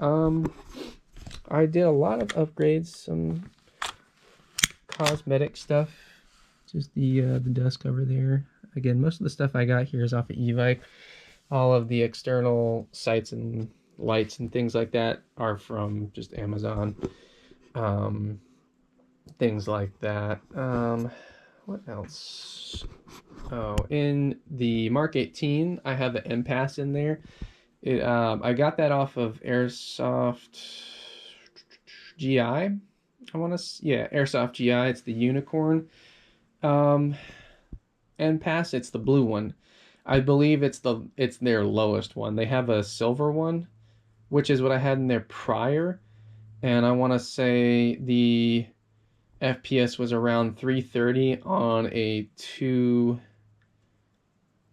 I did a lot of upgrades, some cosmetic stuff, just the dust cover there. Again, most of the stuff I got here is off of Evike. All of the external sights and lights and things like that are from just Amazon. Things like that. What else? Oh, in the Mark 18, I have the M-Pass in there. I got that off of Airsoft GI. Yeah, Airsoft GI. It's the unicorn M-Pass. It's the blue one. I believe it's their lowest one. They have a silver one, which is what I had in there prior, and I want to say the FPS was around 330 on a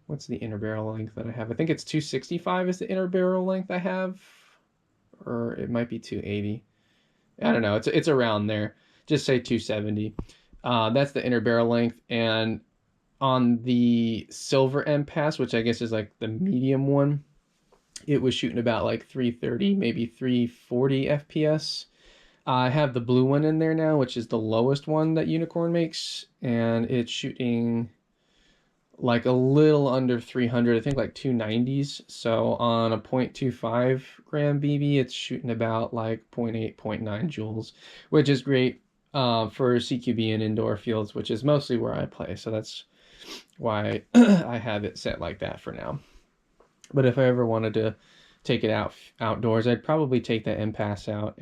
what's the inner barrel length that I have? I think it's 265 is the inner barrel length I have, or it might be 280. I don't know. It's around there. Just say 270. That's the inner barrel length, and on the silver M-Pass, which I guess is like the medium one, it was shooting about like 330, maybe 340 FPS. I have the blue one in there now, which is the lowest one that Unicorn makes, and it's shooting like a little under 300, I think like 290s. So on a 0.25 gram BB, it's shooting about like 0.8, 0.9 joules, which is great for CQB and indoor fields, which is mostly where I play. So that's why I have it set like that for now. But if I ever wanted to take it outdoors, I'd probably take the M-Pass out,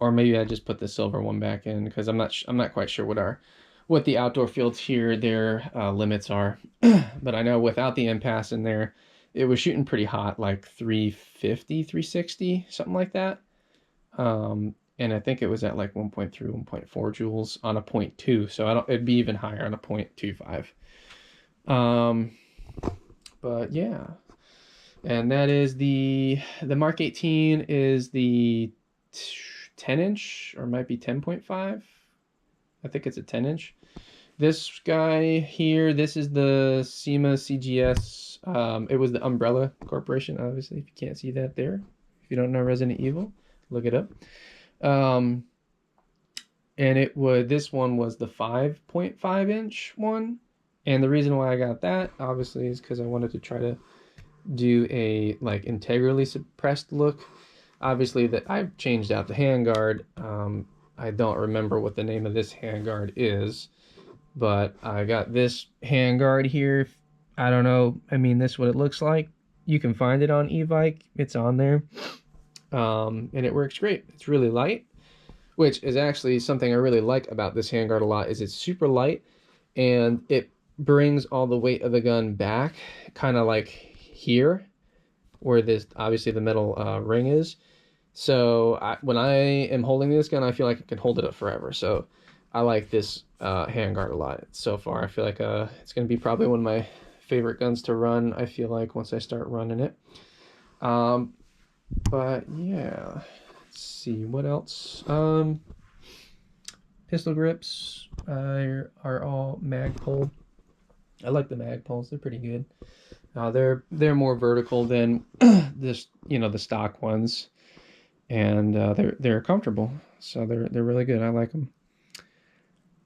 or maybe I just put the silver one back in, because I'm not quite sure what the outdoor fields here their limits are. But I know without the M-Pass in there, it was shooting pretty hot, like 350, 360, something like that. And I think it was at like 1.3, 1.4 joules on a 0.2, so it'd be even higher on a 0.25. But yeah, and that is the Mark 18 is the 10-inch, or might be 10.5. I think it's a 10-inch. This guy here, this is the SEMA CGS. It was the Umbrella Corporation, obviously, if you can't see that there. If you don't know Resident Evil, look it up. And this one was the 5.5-inch one. And the reason why I got that, obviously, is because I wanted to try to do a like integrally suppressed look. Obviously, that I've changed out the handguard. I don't remember what the name of this handguard is, but I got this handguard here. I don't know. I mean, this is what it looks like. You can find it on Evike. It's on there. And it works great. It's really light, which is actually something I really like about this handguard a lot, is it's super light, and it brings all the weight of the gun back, kind of like here, where this obviously the metal ring is. So when I am holding this gun, I feel like I can hold it up forever. So I like this handguard a lot. So far, I feel like it's going to be probably one of my favorite guns to run, I feel like, once I start running it. But yeah, let's see what else. Pistol grips are all Magpul. I like the Magpuls. They're pretty good. They're more vertical than this, the stock ones, and they're comfortable. So they're really good. I like them.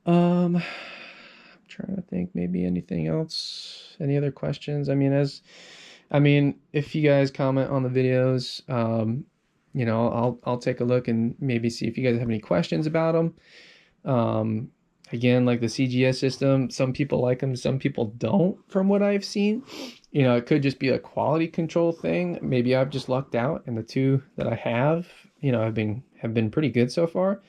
I'm trying to think, maybe anything else. Any other questions? I mean, if you guys comment on the videos, I'll take a look and maybe see if you guys have any questions about them. Again, like the CGS system, some people like them, some people don't, from what I've seen. It could just be a quality control thing. Maybe I've just lucked out, and the two that I have, have been pretty good so far.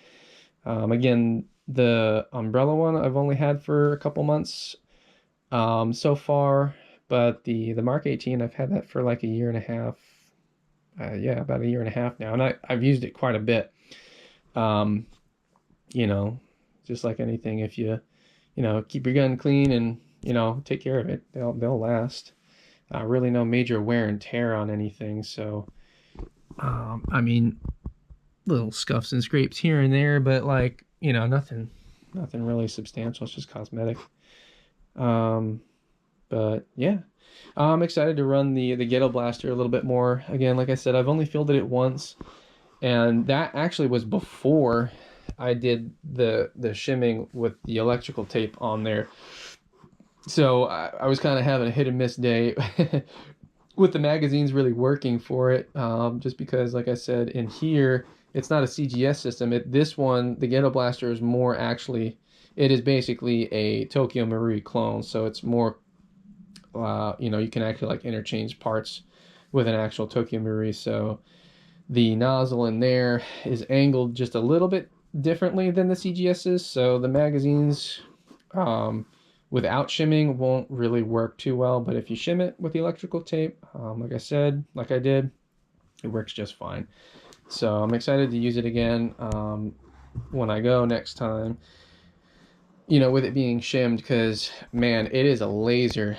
Again, the Umbrella one I've only had for a couple months so far, but the Mark 18, I've had that for like a year and a half. Yeah, about a year and a half now, and I've used it quite a bit. Just like anything, if you keep your gun clean and take care of it, they'll last. Really no major wear and tear on anything. So little scuffs and scrapes here and there, but like nothing really substantial. It's just cosmetic. But yeah, I'm excited to run the Ghetto Blaster a little bit more. Again, like I said, I've only fielded it once, and that actually was before I did the shimming with the electrical tape on there. So I was kind of having a hit and miss day with the magazines really working for it, just because, like I said, in here, it's not a CGS system. This one, the Ghetto Blaster, is more actually, it is basically a Tokyo Marui clone, so it's more, you can actually like interchange parts with an actual Tokyo Marui. So the nozzle in there is angled just a little bit differently than the CGS's, so the magazines, without shimming, won't really work too well. But if you shim it with the electrical tape, like I said, like I did, it works just fine. So I'm excited to use it again when I go next time, with it being shimmed, because man, it is a laser.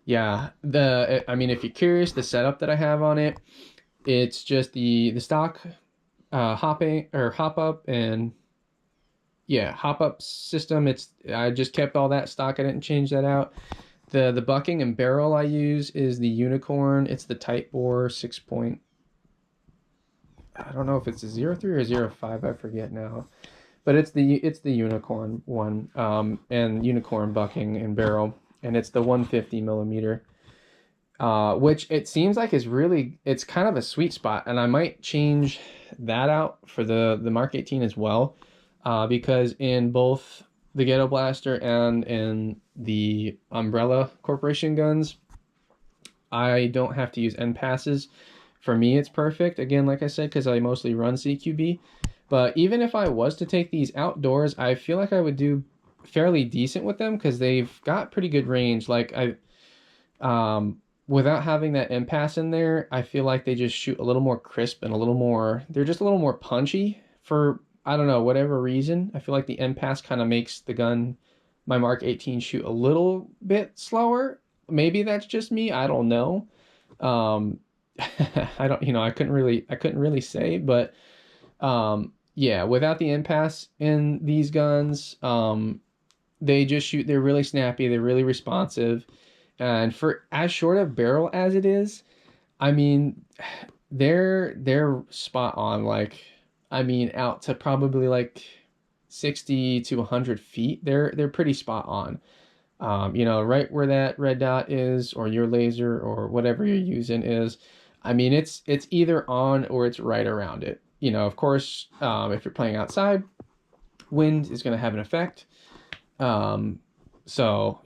Yeah, I mean, if you're curious, the setup that I have on it, it's just the stock hop up, and yeah, hop up system. I just kept all that stock. I didn't change that out. The bucking and barrel I use is the Unicorn. It's the tight bore 6 point. I don't know if it's a 03 or 05. I forget now, but it's the Unicorn one, and Unicorn bucking and barrel, and it's the 150 millimeter. Which it seems like it's kind of a sweet spot, and I might change that out for the Mark 18 as well, because in both the Ghetto Blaster and in the Umbrella Corporation guns, I don't have to use end passes. For me, it's perfect. Again, like I said, because I mostly run CQB. But even if I was to take these outdoors, I feel like I would do fairly decent with them, because they've got pretty good range. Like without having that impasse in there, I feel like they just shoot a little more crisp and they're just a little more punchy for, I don't know, whatever reason. I feel like the impasse kind of makes the gun, my Mark 18, shoot a little bit slower. Maybe that's just me. I don't know. I don't, I couldn't really say, but yeah, without the impasse in these guns, they're really snappy, they're really responsive. And for as short of barrel as it is, I mean, they're spot on. Like, I mean, out to probably like 60 to 100 feet, they're pretty spot on. Right where that red dot is, or your laser, or whatever you're using is. I mean, it's either on or it's right around it. Of course, if you're playing outside, wind is going to have an effect. So,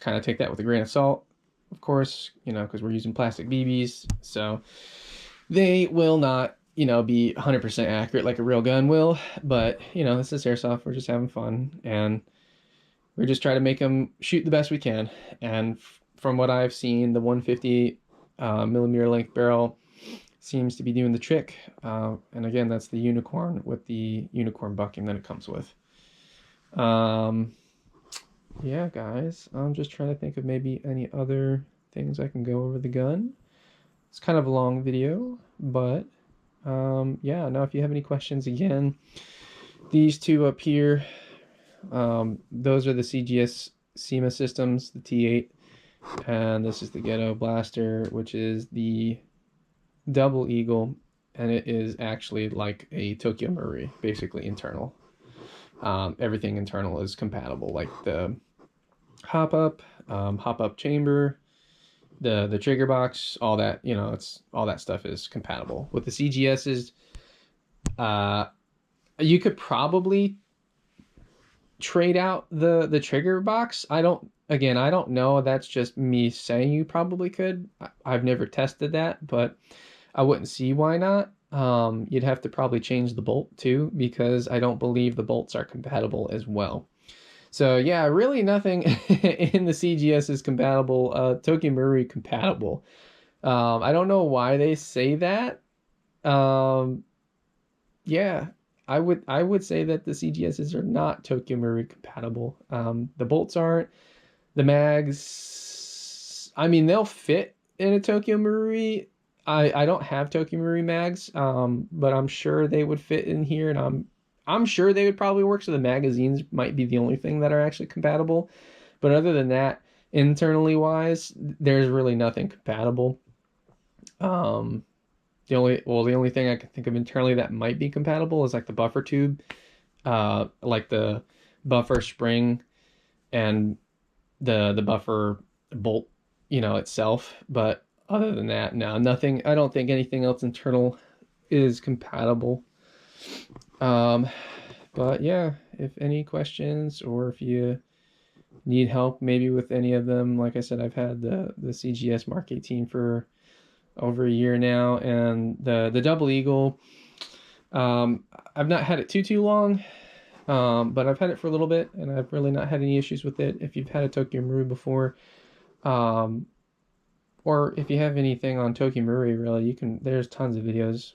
kind of take that with a grain of salt, of course, because we're using plastic BBs, so they will not, be 100% accurate like a real gun will. But, this is Airsoft. We're just having fun, and we're just trying to make them shoot the best we can. And from what I've seen, the 150 millimeter length barrel seems to be doing the trick. And again, that's the Unicorn with the Unicorn bucking that it comes with. Yeah, guys, I'm just trying to think of maybe any other things I can go over the gun. It's kind of a long video, but yeah, now if you have any questions, again, these two up here, those are the CGS SEMA systems, the T8, and this is the Ghetto Blaster, which is the Double Eagle, and it is actually like a Tokyo Marui, basically internal. Everything internal is compatible, like the hop up chamber, the trigger box, all that, it's all that stuff is compatible with the CGS's. You could probably trade out the trigger box. I don't know. That's just me saying you probably could. I've never tested that, but I wouldn't see why not. You'd have to probably change the bolt too, because I don't believe the bolts are compatible as well. So yeah, really nothing in the CGS is compatible. Tokyo Marui compatible. I don't know why they say that. Yeah, I would say that the CGSs are not Tokyo Marui compatible. The bolts aren't. The mags, I mean, they'll fit in a Tokyo Marui. I don't have Tokyo Marui mags, but I'm sure they would fit in here, and I'm sure they would probably work. So the magazines might be the only thing that are actually compatible. But other than that, internally wise, there's really nothing compatible. Um, the only thing I can think of internally that might be compatible is like the buffer tube, like the buffer spring and the buffer bolt, itself. But other than that, no, nothing. I don't think anything else internal is compatible. Um, but yeah, if any questions or if you need help maybe with any of them, like I said, I've had the CGS Mark 18 for over a year now, and the Double Eagle, I've not had it too long, but I've had it for a little bit, and I've really not had any issues with it. If you've had a Tokyo Maru before, um, or if you have anything on Tokyo Maru, really, there's tons of videos